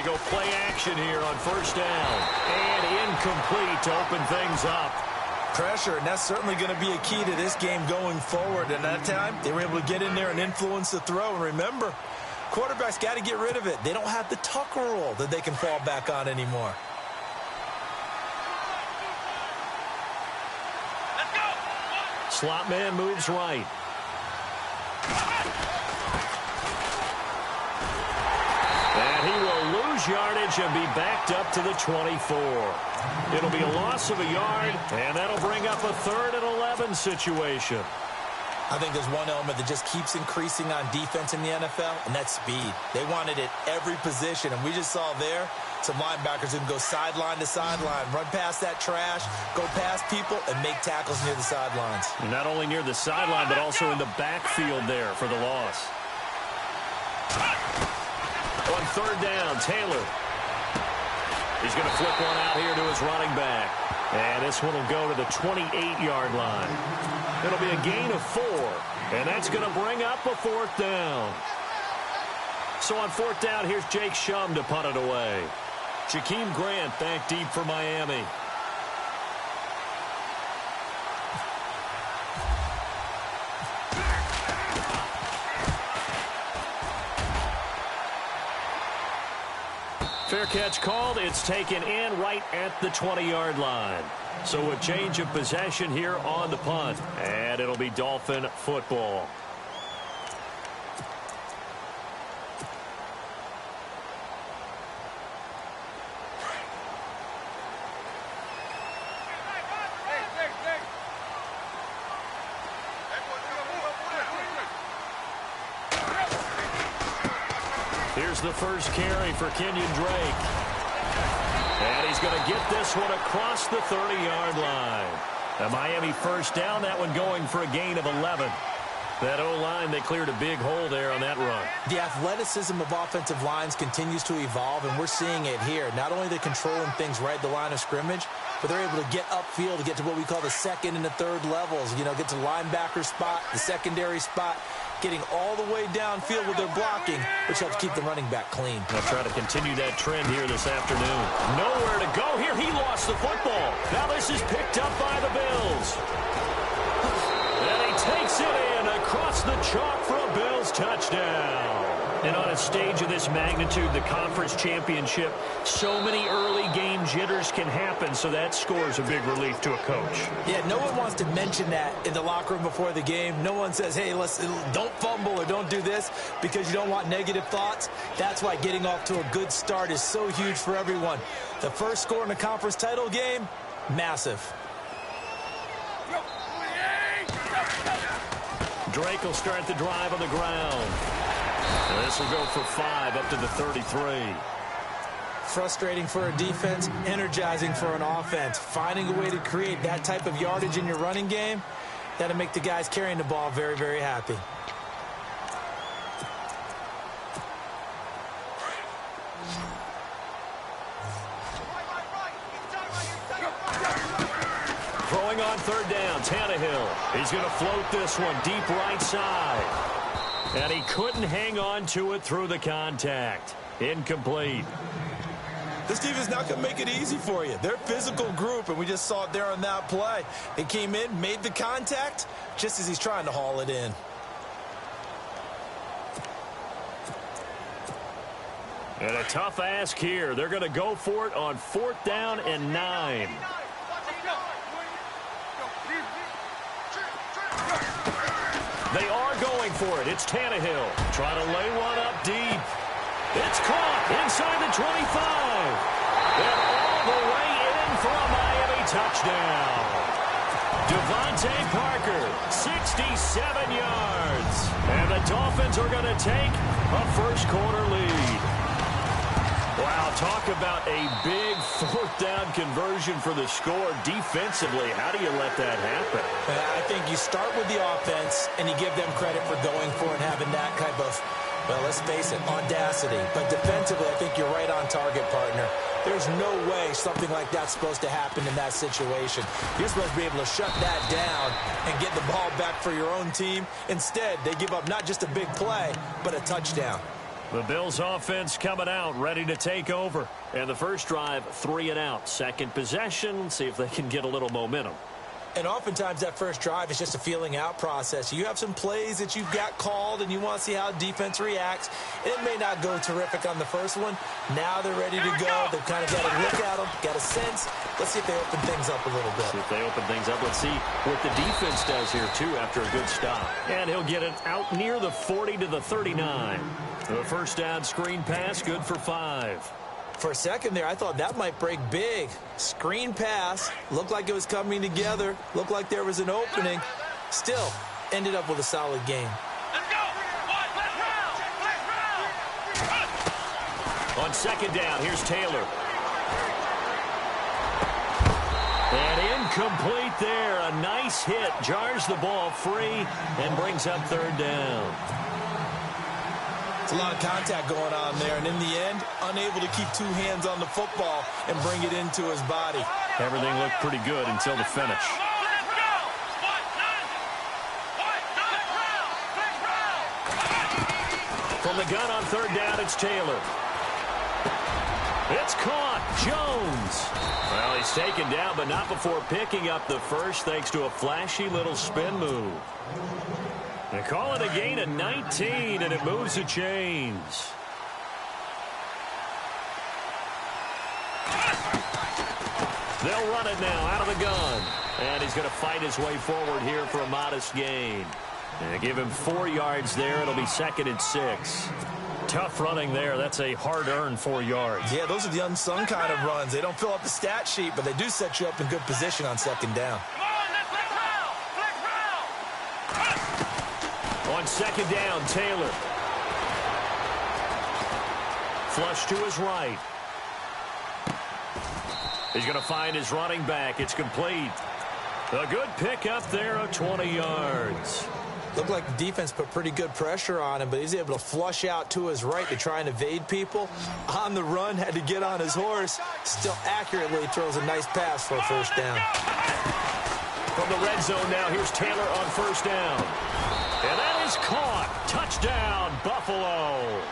go play action here on first down. And incomplete to open things up. Pressure, and that's certainly going to be a key to this game going forward. And that time, they were able to get in there and influence the throw. And remember, quarterbacks got to get rid of it. They don't have the Tucker rule that they can fall back on anymore. Let's go. Slot man moves right. And he will lose yardage and be backed up to the 24. It'll be a loss of a yard, and that'll bring up a 3rd and 11 situation. I think there's one element that just keeps increasing on defense in the NFL, and that's speed. They want it at every position, and we just saw there some linebackers who can go sideline to sideline, run past that trash, go past people, and make tackles near the sidelines. And not only near the sideline, but also in the backfield there for the loss. On 3rd down, Taylor. He's going to flip one out here to his running back. And this one will go to the 28-yard line. It'll be a gain of 4. And that's going to bring up a 4th down. So on 4th down, here's Jake Shum to punt it away. Jakeem Grant back deep for Miami. Fair catch called. It's taken in right at the 20-yard line. So a change of possession here on the punt. And it'll be Dolphin football. Here's the first carry for Kenyon Drake. And he's going to get this one across the 30-yard line. A Miami first down, that one going for a gain of 11. That O-line, they cleared a big hole there on that run. The athleticism of offensive lines continues to evolve, and we're seeing it here. Not only they're controlling things right at the line of scrimmage, but they're able to get upfield to get to what we call the 2nd and the 3rd levels. You know, get to the linebacker spot, the secondary spot, getting all the way downfield with their blocking, which helps keep the running back clean. They'll try to continue that trend here this afternoon. Nowhere to go here. He lost the football. Now this is picked up by the Bills. And he takes it in across the chalk for a Bills touchdown. And on a stage of this magnitude, the conference championship, so many early game jitters can happen, so that scores a big relief to a coach. Yeah, no one wants to mention that in the locker room before the game. No one says, hey, don't fumble or don't do this because you don't want negative thoughts. That's why getting off to a good start is so huge for everyone. The first score in a conference title game, massive. Drake will start the drive on the ground. And this will go for 5 up to the 33. Frustrating for a defense, energizing for an offense. Finding a way to create that type of yardage in your running game, that'll make the guys carrying the ball very, very happy. Throwing on 3rd down, Tannehill. He's going to float this one deep right side. And he couldn't hang on to it through the contact. Incomplete. This team is not going to make it easy for you. They're a physical group, and we just saw it there on that play. They came in, made the contact, just as he's trying to haul it in. And a tough ask here. They're going to go for it on 4th down and 9. They are going for it. It's Tannehill. Trying to lay one up deep. It's caught inside the 25. And all the way in for a Miami touchdown. Devontae Parker, 67 yards. And the Dolphins are going to take a first-quarter lead. Wow, talk about a big 4th down conversion for the score. Defensively, how do you let that happen? I think you start with the offense, and you give them credit for going for it and having that type of, well, let's face it, audacity. But defensively, I think you're right on target, partner. There's no way something like that's supposed to happen in that situation. You're supposed to be able to shut that down and get the ball back for your own team. Instead, they give up not just a big play, but a touchdown. The Bills offense coming out, ready to take over. And the first drive, 3 and out. Second possession, see if they can get a little momentum. And oftentimes that first drive is just a feeling out process. You have some plays that you've got called and you want to see how defense reacts. It may not go terrific on the first one. Now they're ready to go. They've kind of got a look at them, got a sense. Let's see if they open things up a little bit. See if they open things up. Let's see what the defense does here, too, after a good stop. And he'll get it out near the 40 to the 39. The first down screen pass, good for 5. For a second there, I thought that might break big. Screen pass. Looked like it was coming together. Looked like there was an opening. Still, ended up with a solid game. Let's go. On second down, here's Taylor. And incomplete there. A nice hit. Jars the ball free and brings up third down. It's a lot of contact going on there, and in the end, unable to keep two hands on the football and bring it into his body. Everything looked pretty good until the finish. From the gun on third down, it's Taylor. It's caught. Jones. Well, he's taken down, but not before picking up the first thanks to a flashy little spin move. They call it a gain of 19, and it moves the chains. They'll run it now out of the gun. And he's going to fight his way forward here for a modest gain. And they give him 4 yards there. It'll be 2nd and 6. Tough running there. That's a hard-earned 4 yards. Yeah, those are the unsung kind of runs. They don't fill up the stat sheet, but they do set you up in good position on second down. On second down, Taylor. Flush to his right. He's going to find his running back. It's complete. A good pickup there of 20 yards. Looked like the defense put pretty good pressure on him, but he's able to flush out to his right to try and evade people. On the run, had to get on his horse. Still accurately throws a nice pass for a first down. From the red zone now, here's Taylor on first down. And that is caught. Touchdown, Buffalo.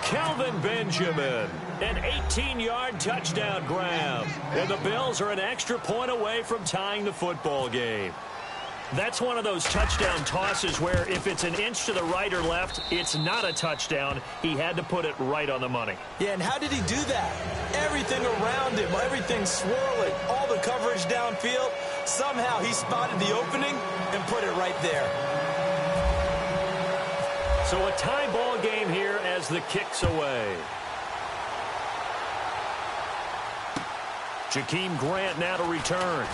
Kelvin Benjamin, an 18-yard touchdown grab. And the Bills are an extra point away from tying the football game. That's one of those touchdown tosses where if it's an inch to the right or left, it's not a touchdown. He had to put it right on the money. Yeah, and how did he do that? Everything around him, everything swirling, all the coverage downfield. Somehow he spotted the opening and put it right there. So a tie ball game here as the kick's away. Jakeem Grant now to return.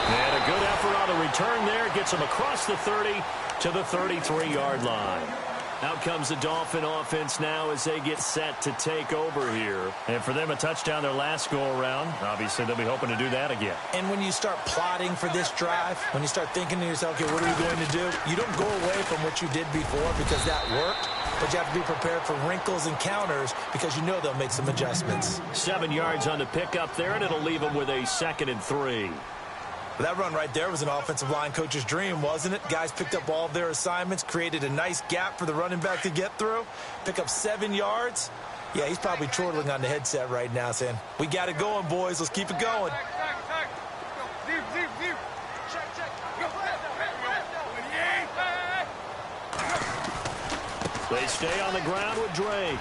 And a good effort on the return there. Gets him across the 30 to the 33-yard line. Out comes the Dolphin offense now as they get set to take over here. And for them, a touchdown their last go-around. Obviously, they'll be hoping to do that again. And when you start plotting for this drive, when you start thinking to yourself, okay, what are we going to do? You don't go away from what you did before because that worked. But you have to be prepared for wrinkles and counters because you know they'll make some adjustments. 7 yards on the pickup there, and it'll leave them with a 2nd and 3. That run right there was an offensive line coach's dream, wasn't it? Guys picked up all of their assignments, created a nice gap for the running back to get through, pick up 7 yards. Yeah, he's probably chortling on the headset right now saying, we got it going, boys. Let's keep it going. They stay on the ground with Drake.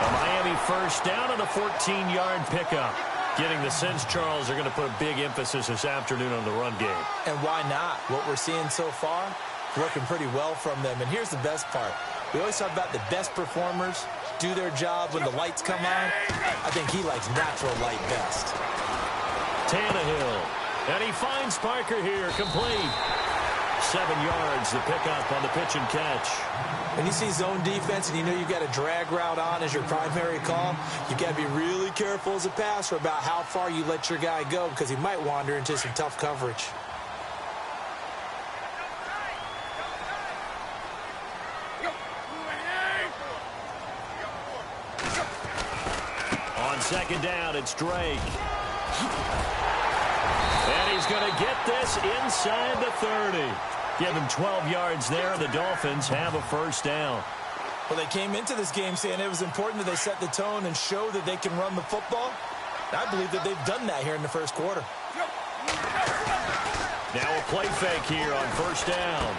A Miami first down on the 14-yard pickup. Getting the sense, Charles, are going to put a big emphasis this afternoon on the run game. And why not? What we're seeing so far, working pretty well from them. And here's the best part. We always talk about the best performers do their job when the lights come on. I think he likes natural light best. Tannehill. And he finds Parker here, complete. 7 yards, the pickup on the pitch and catch. When you see zone defense and you know you've got a drag route on as your primary call, you've got to be really careful as a passer about how far you let your guy go because he might wander into some tough coverage. On second down, it's Drake. And he's going to get this inside the 30. Give him 12 yards there. The Dolphins have a first down. Well, they came into this game saying it was important that they set the tone and show that they can run the football. I believe that they've done that here in the first quarter. Now a play fake here on first down.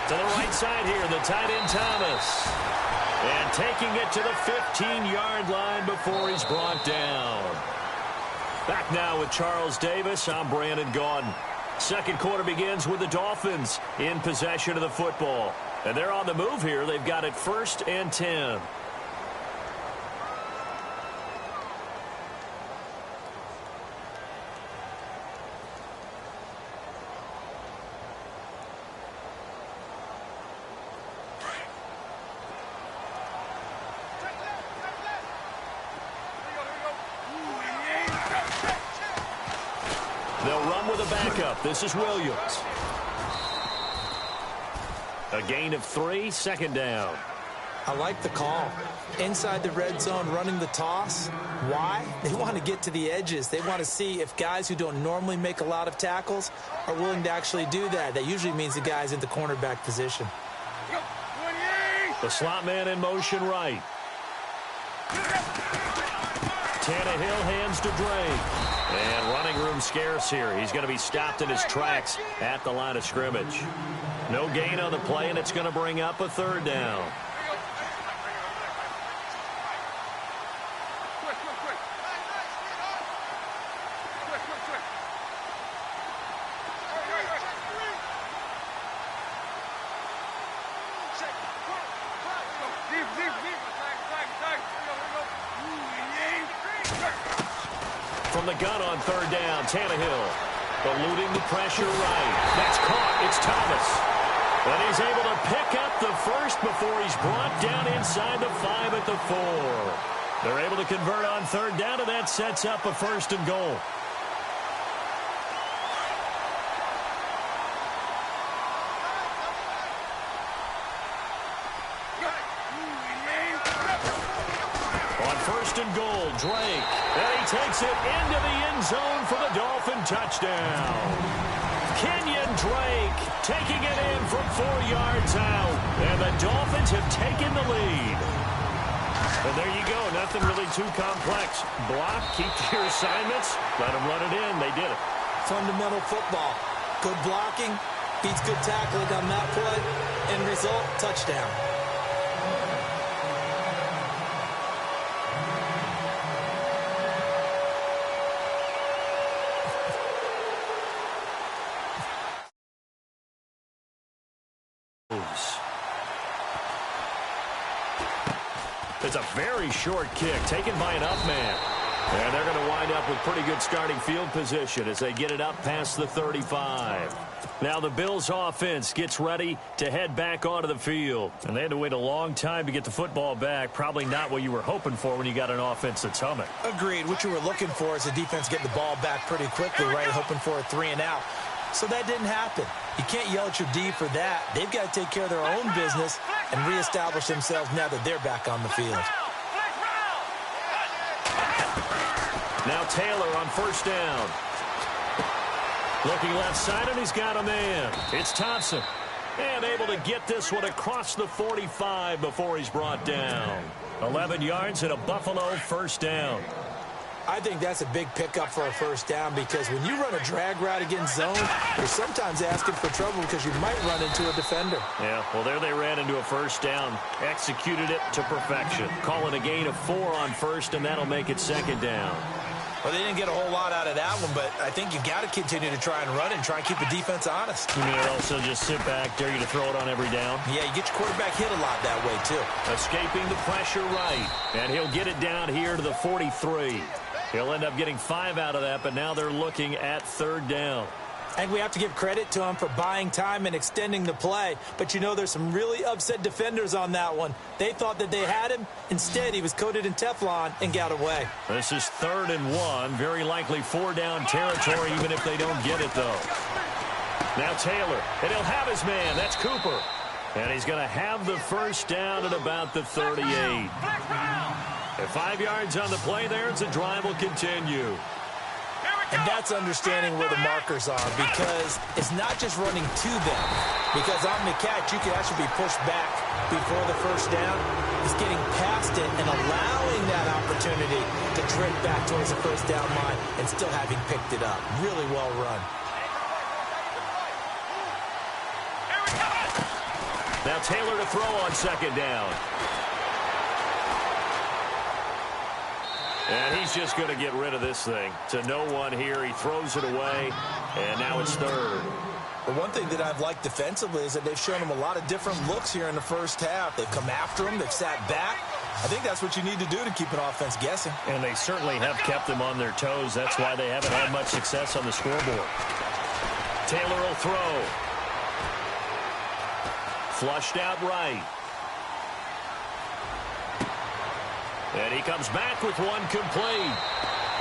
To the right side here, the tight end Thomas. And taking it to the 15-yard line before he's brought down. Back now with Charles Davis. I'm Brandon Gaudin. Second quarter begins with the Dolphins in possession of the football. And they're on the move here. They've got it 1st and 10. They'll run with a backup. This is Williams. A gain of 3, second down. I like the call. Inside the red zone, running the toss. Why? They want to get to the edges. They want to see if guys who don't normally make a lot of tackles are willing to actually do that. That usually means the guy's in the cornerback position. The slot man in motion right. Tannehill hands to Drake. And running room scarce here. He's going to be stopped in his tracks at the line of scrimmage. No gain on the play, and it's going to bring up a third down. From the gun on third down, Tannehill eluding the pressure right. That's caught. It's Thomas. And he's able to pick up the first before he's brought down inside the 5 at the 4. They're able to convert on third down, and that sets up a 1st and goal. On 1st and goal, Drake. And he takes it into the end zone for the Dolphin touchdown. Kenyon Drake taking it in from 4 yards out. And the Dolphins have taken the lead. And there you go. Nothing really too complex. Block, keep to your assignments, let them run it in. They did it. Fundamental football. Good blocking, beats good tackling on that play. End result, touchdown. It's a very short kick taken by an up man. And they're going to wind up with pretty good starting field position as they get it up past the 35. Now the Bills offense gets ready to head back onto the field. And they had to wait a long time to get the football back. Probably not what you were hoping for when you got an offense that's humming. Agreed. What you were looking for is the defense getting the ball back pretty quickly, right? Hoping for a 3 and out. So that didn't happen. You can't yell at your D for that. They've got to take care of their own business and reestablish themselves now that they're back on the field. Now Taylor on first down. Looking left side, and he's got a man. It's Thompson. And able to get this one across the 45 before he's brought down. 11 yards and a Buffalo first down. I think that's a big pickup for a first down because when you run a drag route against zone, you're sometimes asking for trouble because you might run into a defender. Yeah, well, there they ran into a first down. Executed it to perfection. Call it a gain of 4 on first, and that'll make it second down. Well, they didn't get a whole lot out of that one, but I think you've got to continue to try and run and try and keep the defense honest. You mean also just sit back, dare you to throw it on every down? Yeah, you get your quarterback hit a lot that way, too. Escaping the pressure right, and he'll get it down here to the 43. He'll end up getting 5 out of that, but now they're looking at third down. And we have to give credit to him for buying time and extending the play. But, you know, there's some really upset defenders on that one. They thought that they had him. Instead, he was coated in Teflon and got away. This is 3rd and 1. Very likely 4-down territory, even if they don't get it, though. Now Taylor, and he'll have his man. That's Cooper. And he's going to have the first down at about the 38. And 5 yards on the play there as the drive will continue. And that's understanding where the markers are, because it's not just running to them. Because on the catch, you can actually be pushed back before the first down. It's getting past it and allowing that opportunity to drift back towards the first down line and still having picked it up. Really well run. Now Taylor to throw on second down. And he's just going to get rid of this thing. To no one here. He throws it away, and now it's third. The one thing that I've liked defensively is that they've shown him a lot of different looks here in the first half. They've come after him. They've sat back. I think that's what you need to do to keep an offense guessing. And they certainly have kept them on their toes. That's why they haven't had much success on the scoreboard. Taylor will throw. Flushed out right. And he comes back with one complete.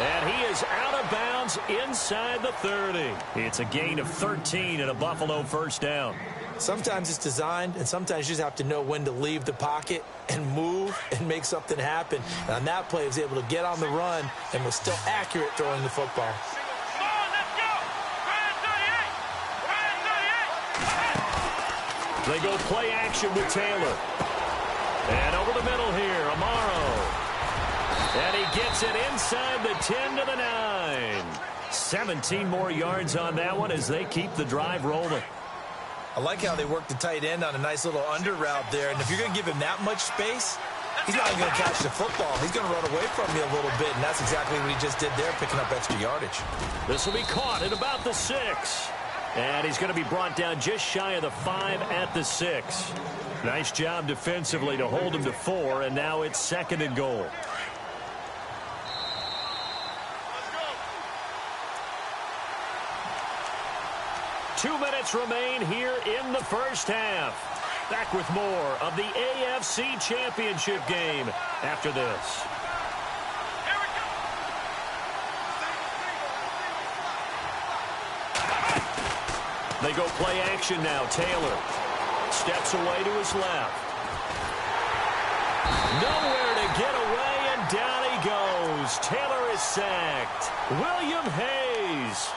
And he is out of bounds inside the 30. It's a gain of 13 and a Buffalo first down. Sometimes it's designed, and sometimes you just have to know when to leave the pocket and move and make something happen. And on that play, he was able to get on the run and was still accurate throwing the football. They go play action with Taylor. And over the middle here, Amaro. And he gets it inside the 10 to the 9. 17 more yards on that one as they keep the drive rolling. I like how they work the tight end on a nice little under route there. And if you're going to give him that much space, he's not going to catch the football. He's going to run away from you a little bit, and that's exactly what he just did there, picking up extra yardage. This will be caught at about the 6. And he's going to be brought down just shy of the 5 at the 6. Nice job defensively to hold him to 4, and now it's 2nd and goal. Two minutes remain here in the first half. Back with more of the AFC Championship game after this. They go play action now. Taylor steps away to his left. Nowhere to get away, and down he goes. Taylor is sacked. William Hayes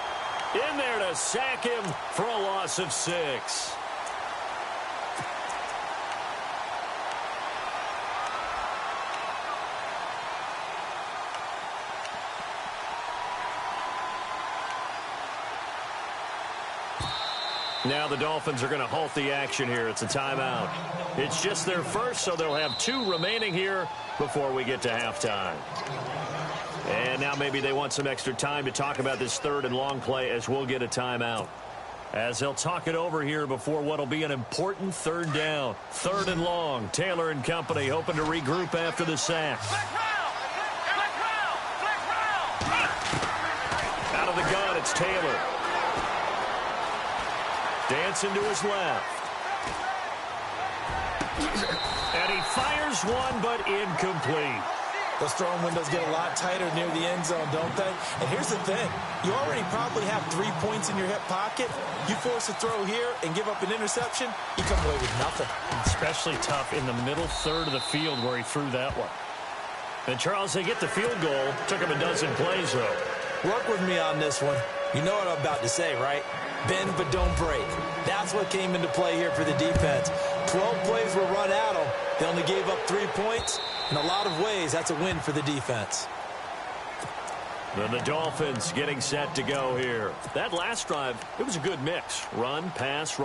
in there to sack him for a loss of 6. Now the Dolphins are going to halt the action here. It's a timeout. It's just their first, so they'll have 2 remaining here before we get to halftime. And now maybe they want some extra time to talk about this 3rd and long play as we'll get a timeout. As they'll talk it over here before what will be an important 3rd down. 3rd and long. Taylor and company hoping to regroup after the sack. Out of the gun, it's Taylor. Dancing to his left. And he fires one, but incomplete. Those throwing windows get a lot tighter near the end zone, don't they? And here's the thing. You already probably have 3 points in your hip pocket. You force a throw here and give up an interception, you come away with nothing. Especially tough in the middle third of the field where he threw that one. And, Charles, they get the field goal. Took him a dozen plays, though. Work with me on this one. You know what I'm about to say, right? Bend but don't break. That's what came into play here for the defense. 12 plays were run at them. They only gave up 3 points. In a lot of ways, that's a win for the defense. Then the Dolphins getting set to go here. That last drive, it was a good mix. Run, pass,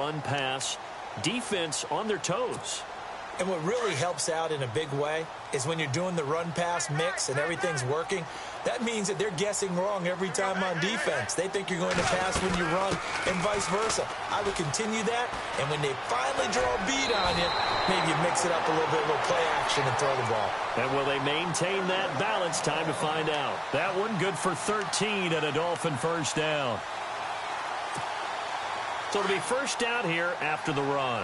defense on their toes. And what really helps out in a big way is when you're doing the run-pass mix and everything's working, that means that they're guessing wrong every time on defense. They think you're going to pass when you run and vice versa. I would continue that, and when they finally draw a beat on you, maybe you mix it up a little bit, a little play action and throw the ball. And will they maintain that balance? Time to find out. That one good for 13 and a Dolphin first down. So it'll be first down here after the run.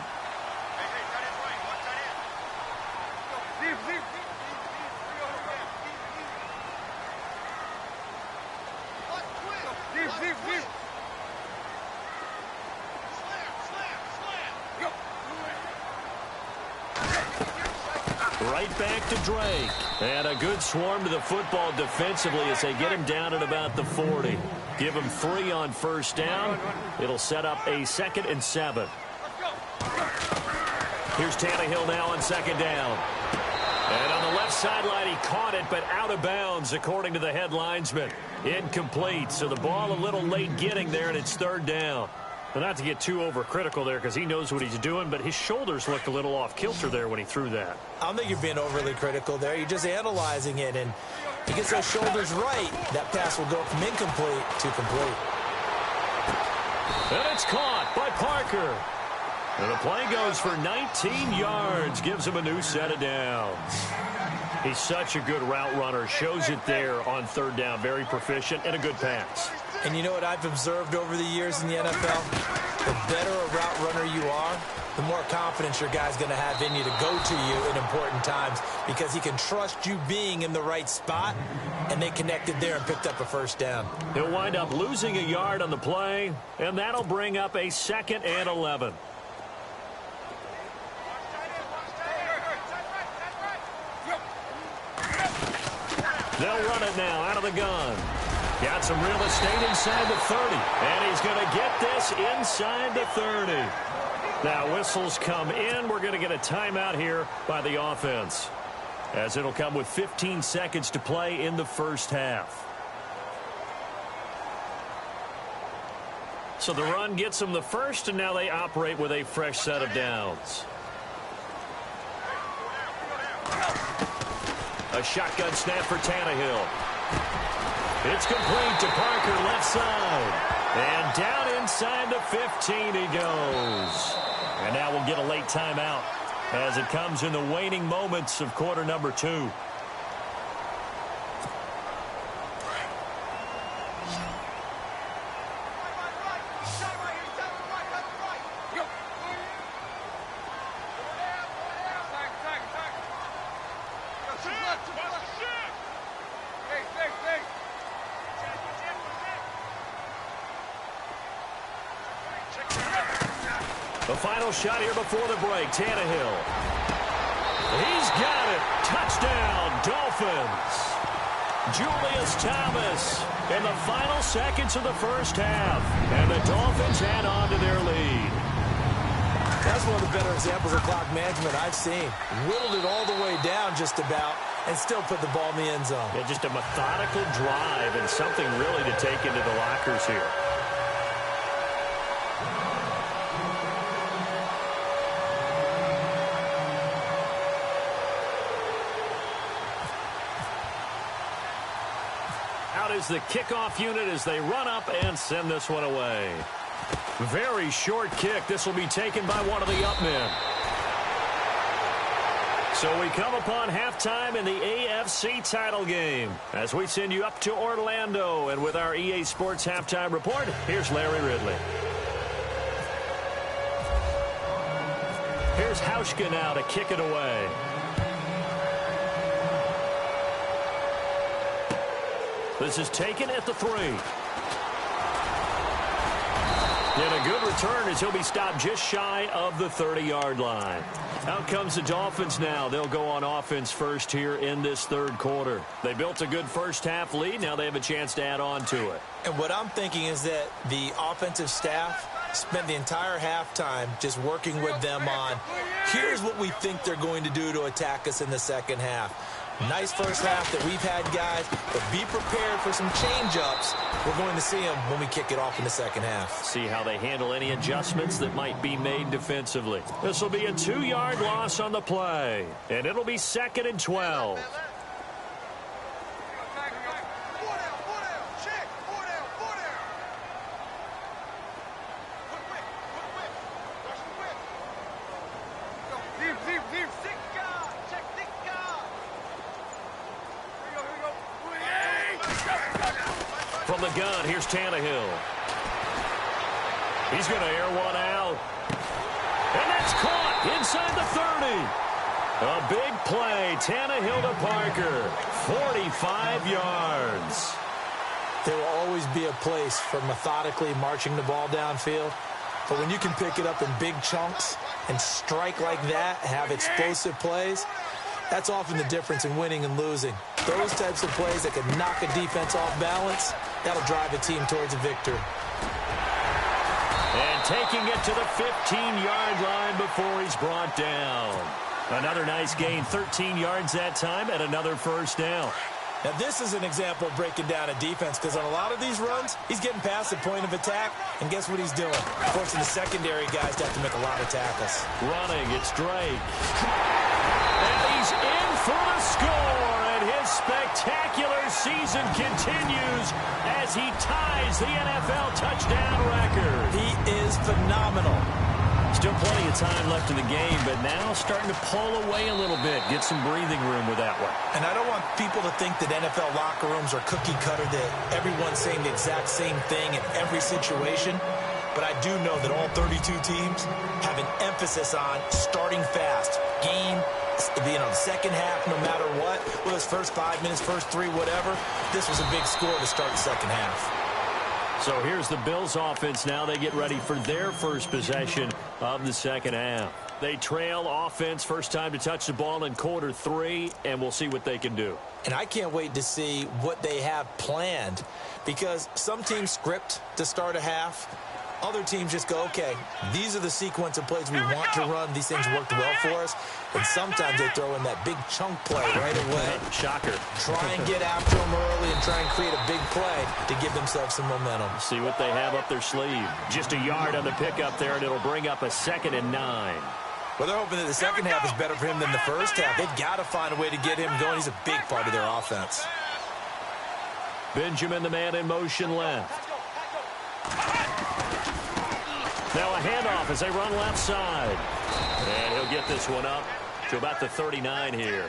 Right back to Drake. And a good swarm to the football defensively as they get him down at about the 40. Give him 3 on first down. It'll set up a 2nd and 7. Here's Tannehill now on 2nd down. And on the left sideline, he caught it, but out of bounds, according to the head linesman. Incomplete, so the ball a little late getting there, and it's 3rd down. Well, not to get too overcritical there because he knows what he's doing, but his shoulders looked a little off kilter there when he threw that. I don't think you're being overly critical there. You're just analyzing it, and he gets those shoulders right. That pass will go from incomplete to complete. And it's caught by Parker. And the play goes for 19 yards, gives him a new set of downs. He's such a good route runner, shows it there on 3rd down, very proficient, and a good pass. And you know what I've observed over the years in the NFL? The better a route runner you are, the more confidence your guy's going to have in you to go to you in important times because he can trust you being in the right spot, and they connected there and picked up a 1st down. He'll wind up losing a yard on the play, and that'll bring up a 2nd and 11. They'll run it now out of the gun. Got some real estate inside the 30. And he's going to get this inside the 30. Now whistles come in. We're going to get a timeout here by the offense, as it'll come with 15 seconds to play in the 1st half. So the run gets them the first, and now they operate with a fresh set of downs. A shotgun snap for Tannehill. It's complete to Parker, left side. And down inside the 15 he goes. And now we'll get a late timeout as it comes in the waning moments of quarter number 2. The final shot here before the break, Tannehill. He's got it. Touchdown, Dolphins. Julius Thomas in the final seconds of the 1st half. And the Dolphins add on to their lead. That's one of the better examples of clock management I've seen. Whittled it all the way down just about and still put the ball in the end zone. Yeah, just a methodical drive and something really to take into the lockers here. Out is the kickoff unit as they run up and send this one away. Very short kick. This will be taken by one of the up men. So we come upon halftime in the AFC title game as we send you up to Orlando. And with our EA Sports halftime report, here's Larry Ridley. Here's Hauschka now to kick it away. This is taken at the 3. And a good return as he'll be stopped just shy of the 30-yard line. Out comes the Dolphins now. They'll go on offense first here in this 3rd quarter. They built a good 1st half lead. Now they have a chance to add on to it. And what I'm thinking is that the offensive staff spent the entire halftime just working with them on, here's what we think they're going to do to attack us in the 2nd half. Nice 1st half that we've had, guys, but be prepared for some change-ups. We're going to see them when we kick it off in the 2nd half. See how they handle any adjustments that might be made defensively. This will be a 2-yard loss on the play, and it'll be 2nd and 12. From the gun, here's Tannehill. He's going to air one out. And that's caught inside the 30. A big play. Tannehill to Parker. 45 yards. There will always be a place for methodically marching the ball downfield. But when you can pick it up in big chunks and strike like that, have explosive plays, that's often the difference in winning and losing. Those types of plays that can knock a defense off balance, That'll drive a team towards a victory. And taking it to the 15-yard line before he's brought down. Another nice gain, 13 yards that time, and another first down. Now, this is an example of breaking down a defense, because on a lot of these runs, he's getting past the point of attack, and guess what he's doing? Forcing the secondary guys to have to make a lot of tackles. Running, it's Drake. And he's in for the score, and his spectacular season continues as he ties the NFL touchdown record. He is phenomenal. Still plenty of time left in the game, but now starting to pull away a little bit. Get some breathing room with that one. And I don't want people to think that NFL locker rooms are cookie cutter, that everyone's saying the exact same thing in every situation. But I do know that all 32 teams have an emphasis on starting fast. Game, the second half, no matter what. Whether it's first 5 minutes, first 3, whatever. This was a big score to start the second half. So here's the Bills offense now. They get ready for their first possession of the second half. They trail offense, first time to touch the ball in quarter 3, and we'll see what they can do. And I can't wait to see what they have planned, because some teams script to start a half. Other teams just go, okay, these are the sequence of plays we want to run. These things worked well for us. And sometimes they throw in that big chunk play right away. Shocker. Try and get after them early and try and create a big play to give themselves some momentum. See what they have up their sleeve. Just a yard on the pickup there, and it'll bring up a 2nd and 9. Well, they're hoping that the second half is better for him than the first half. They've got to find a way to get him going. He's a big part of their offense. Benjamin, the man in motion left. Now a handoff as they run left side. And he'll get this one up to about the 39 here.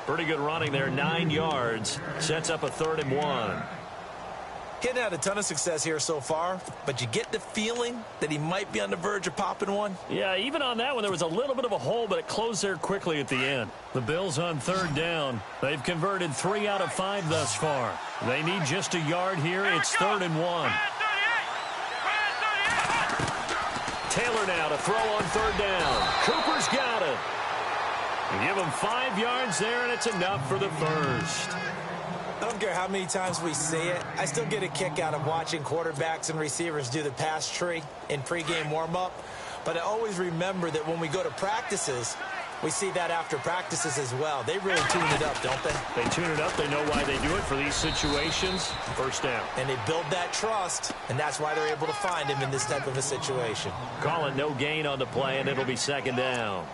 Pretty good running there, 9 yards. Sets up a 3rd and 1. He hadn't had a ton of success here so far, but you get the feeling that he might be on the verge of popping one. Yeah, even on that one, there was a little bit of a hole, but it closed there quickly at the end. The Bills on 3rd down. They've converted 3 out of 5 thus far. They need just a yard here. It's 3rd and 1. Taylor now to throw on 3rd down. Cooper's got it. Give him 5 yards there, and it's enough for the first. I don't care how many times we see it. I still get a kick out of watching quarterbacks and receivers do the pass tree in pregame warm-up. But I always remember that when we go to practices, we see that after practices as well. They really tune it up, don't they? They tune it up. They know why they do it for these situations. First down. And they build that trust, and that's why they're able to find him in this type of a situation. Call it no gain on the play, and it'll be 2nd down.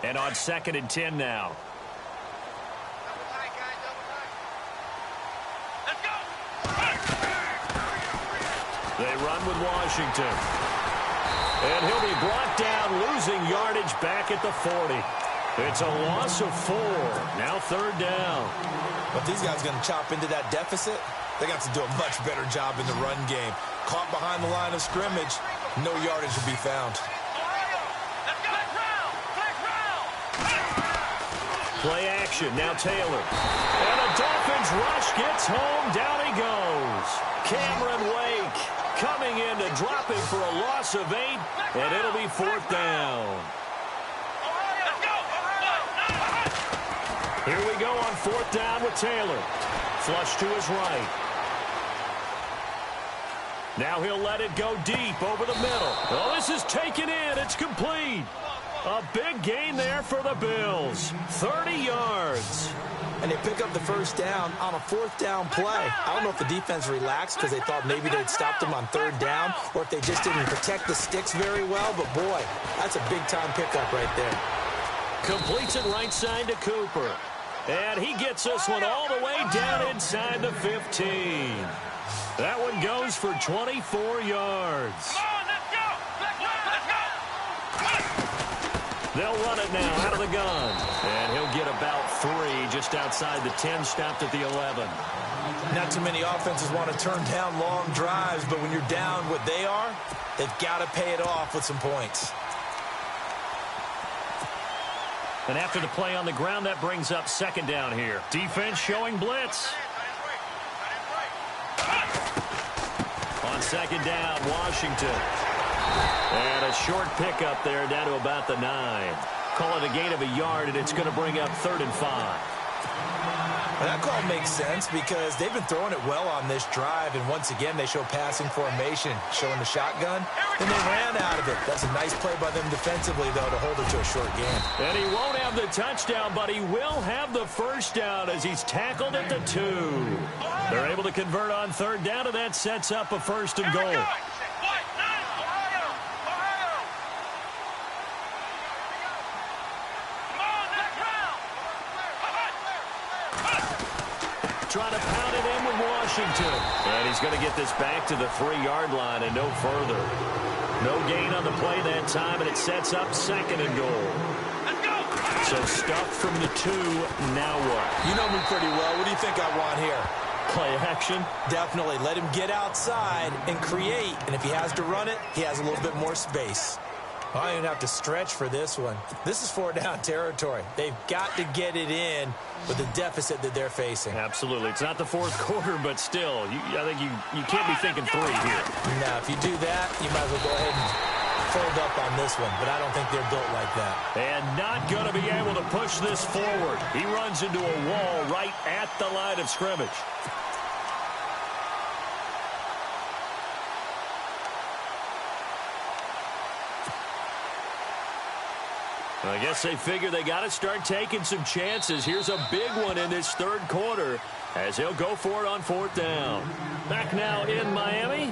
And on 2nd and 10 now. They run with Washington. And he'll be brought down, losing yardage back at the 40. It's a loss of 4. Now 3rd down. But these guys are going to chop into that deficit. They got to do a much better job in the run game. Caught behind the line of scrimmage, no yardage will be found. Play action, now Taylor. And a Dolphins rush gets home, down he goes. Cameron Wake coming in to drop him for a loss of 8, and it'll be 4th down. Here we go on 4th down with Taylor. Flush to his right. Now he'll let it go deep over the middle. Oh, this is taken in. It's complete. A big gain there for the Bills. 30 yards. And they pick up the first down on a 4th down play. I don't know if the defense relaxed because they thought maybe they'd stopped them on 3rd down, or if they just didn't protect the sticks very well. But, boy, that's a big-time pickup right there. Completes it right side to Cooper. And he gets this one all the way down inside the 15. That one goes for 24 yards. They'll run it now out of the gun. And he'll get about 3 just outside the 10, stopped at the 11. Not too many offenses want to turn down long drives, but when you're down what they are, they've got to pay it off with some points. And after the play on the ground, that brings up 2nd down here. Defense showing blitz. On 2nd down, Washington. And a short pickup there down to about the 9. Call it a gain of a yard, and it's going to bring up 3rd and 5. Well, that call makes sense because they've been throwing it well on this drive, and once again, they show passing formation, showing the shotgun, and they ran out of it. That's a nice play by them defensively, though, to hold it to a short game. And he won't have the touchdown, but he will have the first down as he's tackled at the 2. They're able to convert on 3rd down, and that sets up a 1st and goal. Trying to pound it in with Washington. And he's going to get this back to the 3-yard line and no further. No gain on the play that time, and it sets up 2nd and goal. So stuffed from the 2, now what? You know me pretty well. What do you think I want here? Play action? Definitely. Let him get outside and create. And if he has to run it, he has a little bit more space. I don't even have to stretch for this one. This is 4-down territory. They've got to get it in with the deficit that they're facing. Absolutely. It's not the 4th quarter, but still, I think you can't be thinking 3 here. Now, if you do that, you might as well go ahead and fold up on this one, but I don't think they're built like that. And not going to be able to push this forward. He runs into a wall right at the line of scrimmage. I guess they figure they got to start taking some chances. Here's a big one in this 3rd quarter as he'll go for it on 4th down. Back now in Miami.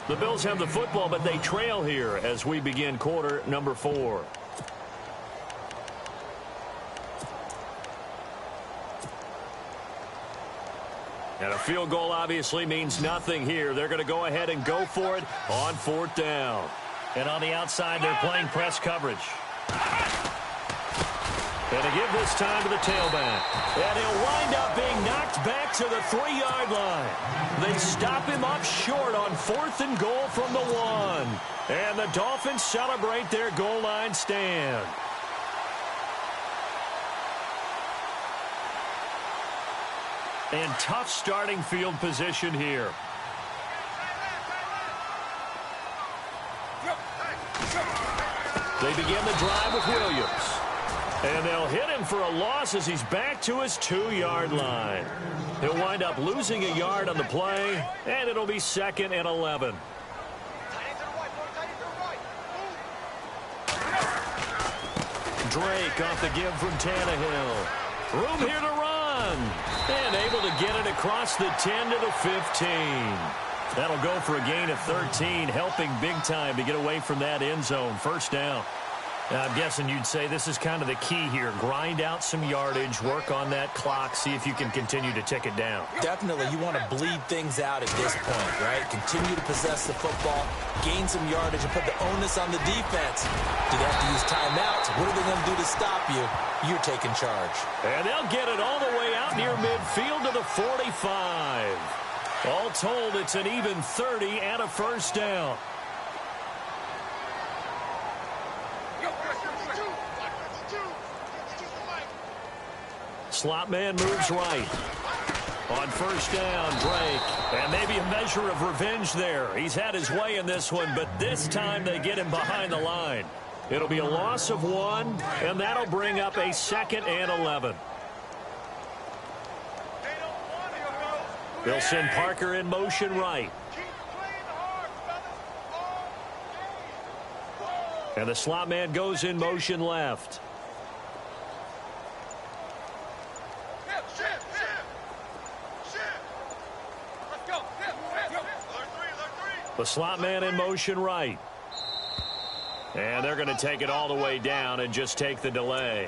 The Bills have the football, but they trail here as we begin quarter number 4. And a field goal obviously means nothing here. They're going to go ahead and go for it on 4th down. And on the outside, they're playing press coverage. And to give this time to the tailback. And he'll wind up being knocked back to the 3-yard line. They stop him up short on 4th and goal from the 1. And the Dolphins celebrate their goal line stand. And tough starting field position here. They begin the drive with Williams. And they'll hit him for a loss as he's back to his 2-yard line. He'll wind up losing a yard on the play, and it'll be 2nd and 11. Drake off the give from Tannehill. Room here to run. And able to get it across the 10 to the 15. That'll go for a gain of 13, helping big time to get away from that end zone. 1st down. I'm guessing you'd say this is kind of the key here. Grind out some yardage, work on that clock, see if you can continue to tick it down. Definitely. You want to bleed things out at this point, right? Continue to possess the football, gain some yardage, and put the onus on the defense. Do they have to use timeouts? What are they going to do to stop you? You're taking charge. And they'll get it all the way out near midfield to the 45. All told, it's an even 30 and a 1st down. Slot man moves right. On 1st down, Drake. And maybe a measure of revenge there. He's had his way in this one, but this time they get him behind the line. It'll be a loss of 1, and that'll bring up a 2nd and 11. They'll send Parker in motion right. And the slot man goes in motion left. The slot man in motion right. And they're going to take it all the way down and just take the delay.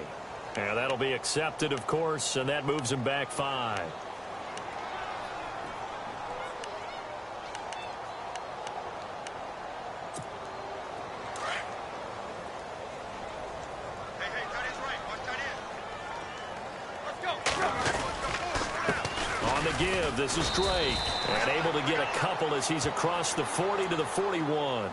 And that'll be accepted, of course, and that moves him back 5. Give. This is Drake. And able to get a couple as he's across the 40 to the 41.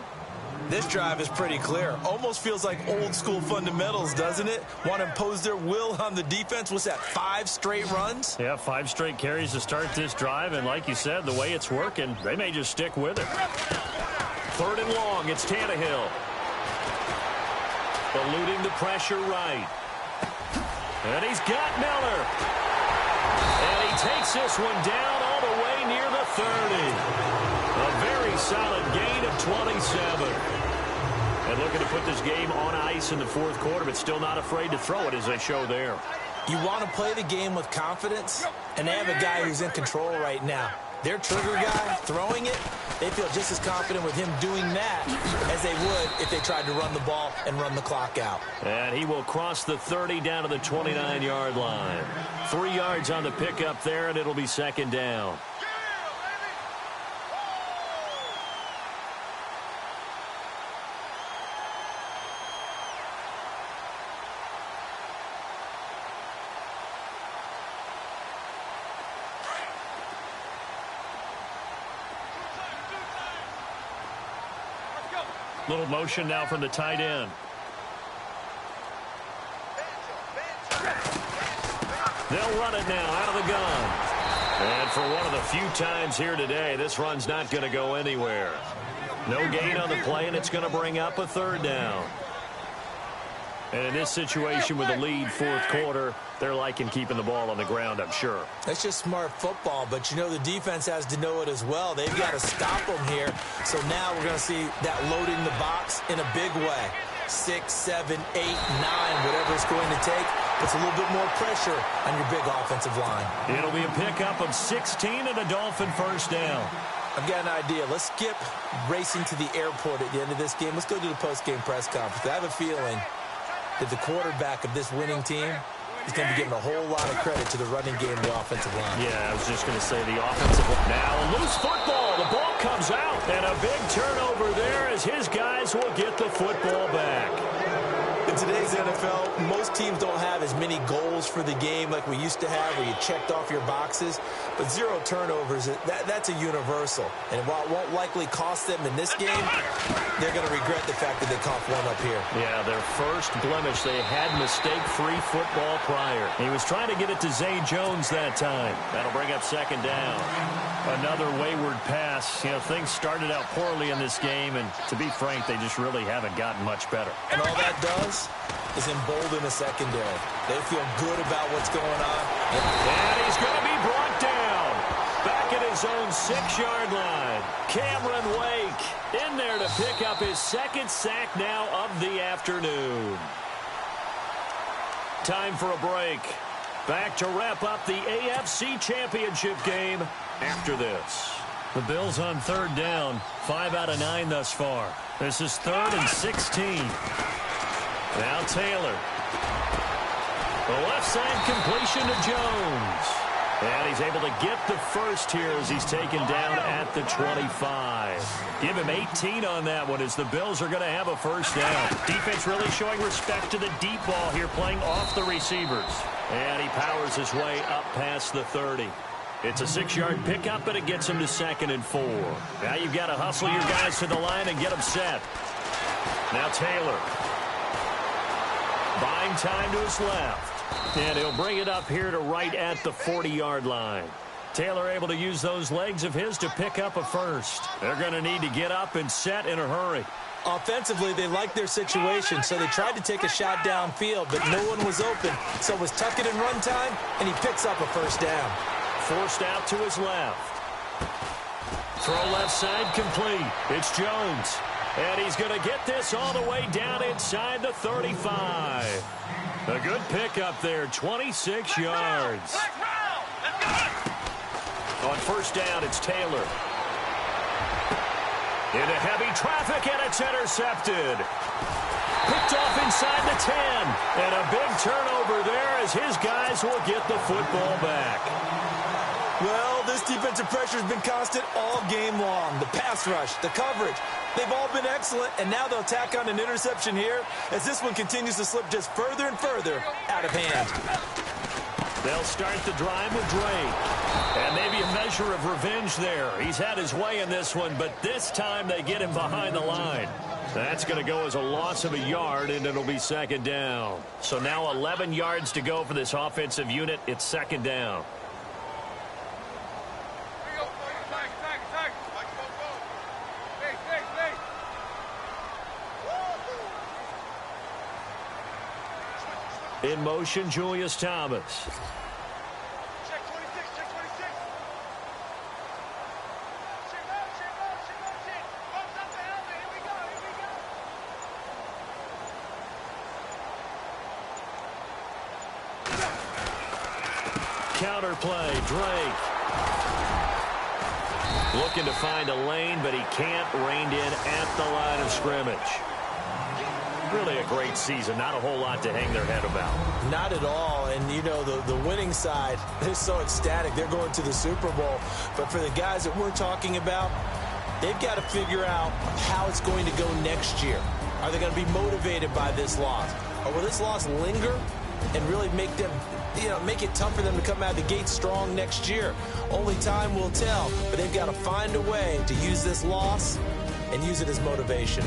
This drive is pretty clear. Almost feels like old school fundamentals, doesn't it? Want to impose their will on the defense. What's that, 5 straight runs? Yeah, 5 straight carries to start this drive. And like you said, the way it's working, they may just stick with it. 3rd and long. It's Tannehill. Eluding the pressure right. And he's got Miller. And he takes this one down all the way near the 30. A very solid gain of 27. And looking to put this game on ice in the 4th quarter, but still not afraid to throw it as they show there. You want to play the game with confidence, and they have a guy who's in control right now. Their trigger guy throwing it, they feel just as confident with him doing that as they would if they tried to run the ball and run the clock out. And he will cross the 30 down to the 29-yard line. 3 yards on the pickup there, and it'll be 2nd down. Little motion now from the tight end. They'll run it now out of the gun. And for one of the few times here today, this run's not going to go anywhere. No gain on the play, and it's going to bring up a 3rd down. And in this situation with the lead 4th quarter, they're liking keeping the ball on the ground, I'm sure. That's just smart football, but you know the defense has to know it as well. They've got to stop them here. So now we're going to see that loading the box in a big way. 6, 7, 8, 9, whatever it's going to take, puts a little bit more pressure on your big offensive line. It'll be a pickup of 16 and a Dolphin 1st down. I've got an idea. Let's skip racing to the airport at the end of this game. Let's go to the post-game press conference. I have a feeling that the quarterback of this winning team is going to be giving a whole lot of credit to the running game, the offensive line. Yeah, I was just going to say the offensive line. Now a loose football. The ball comes out. And a big turnover there as his guys will get the football back. In today's NFL, most teams don't have as many goals for the game like we used to have where you checked off your boxes. But 0 turnovers, that's a universal. And while it won't likely cost them in this game, they're going to regret the fact that they caught one up here. Yeah, their first blemish. They had mistake-free football prior. He was trying to get it to Zay Jones that time. That'll bring up 2nd down. Another wayward pass. You know, things started out poorly in this game, and to be frank, they just really haven't gotten much better. And all that does is embolden the secondary. They feel good about what's going on. And he's going to be brought down. Back at his own 6-yard line. Cameron Wake in there to pick up his 2nd sack now of the afternoon. Time for a break. Back to wrap up the AFC Championship game after this. The Bills on 3rd down. 5 out of 9 thus far. This is 3rd and 16. Now Taylor. The left side completion to Jones. And he's able to get the first here as he's taken down at the 25. Give him 18 on that one as the Bills are going to have a 1st down. Defense really showing respect to the deep ball here, playing off the receivers. And he powers his way up past the 30. It's a 6-yard pickup, but it gets him to 2nd and 4. Now you've got to hustle your guys to the line and get them set. Now Taylor. Buying time to his left. And he'll bring it up here to right at the 40-yard line. Taylor able to use those legs of his to pick up a 1st. They're going to need to get up and set in a hurry. Offensively, they liked their situation, so they tried to take a shot downfield, but no one was open. So it was tuck it and run time, and he picks up a 1st down. Forced out to his left. Throw left side complete. It's Jones. And he's going to get this all the way down inside the 35. A good pickup there, 26 yards. On 1st down, it's Taylor. Into heavy traffic, and it's intercepted. Picked off inside the 10. And a big turnover there as his guys will get the football back. Well, this defensive pressure has been constant all game long. The pass rush, the coverage, they've all been excellent, and now they'll tack on an interception here as this one continues to slip just further and further out of hand. They'll start the drive with Drake. And maybe a measure of revenge there. He's had his way in this one, but this time they get him behind the line. That's going to go as a loss of a yard, and it'll be 2nd down. So now 11 yards to go for this offensive unit. It's 2nd down. In motion, Julius Thomas. Check 26, check 26. Shit. Bumps up the helmet. Here we go. Counter play, Drake. Looking to find a lane, but he can't. Reined in at the line of scrimmage. Really a great season. Not a whole lot to hang their head about. Not at all. And, you know, the winning side, they're so ecstatic. They're going to the Super Bowl. But for the guys that we're talking about, they've got to figure out how it's going to go next year. Are they going to be motivated by this loss? Or will this loss linger and really make them, make it tough for them to come out of the gate strong next year? Only time will tell. But they've got to find a way to use this loss and use it as motivation.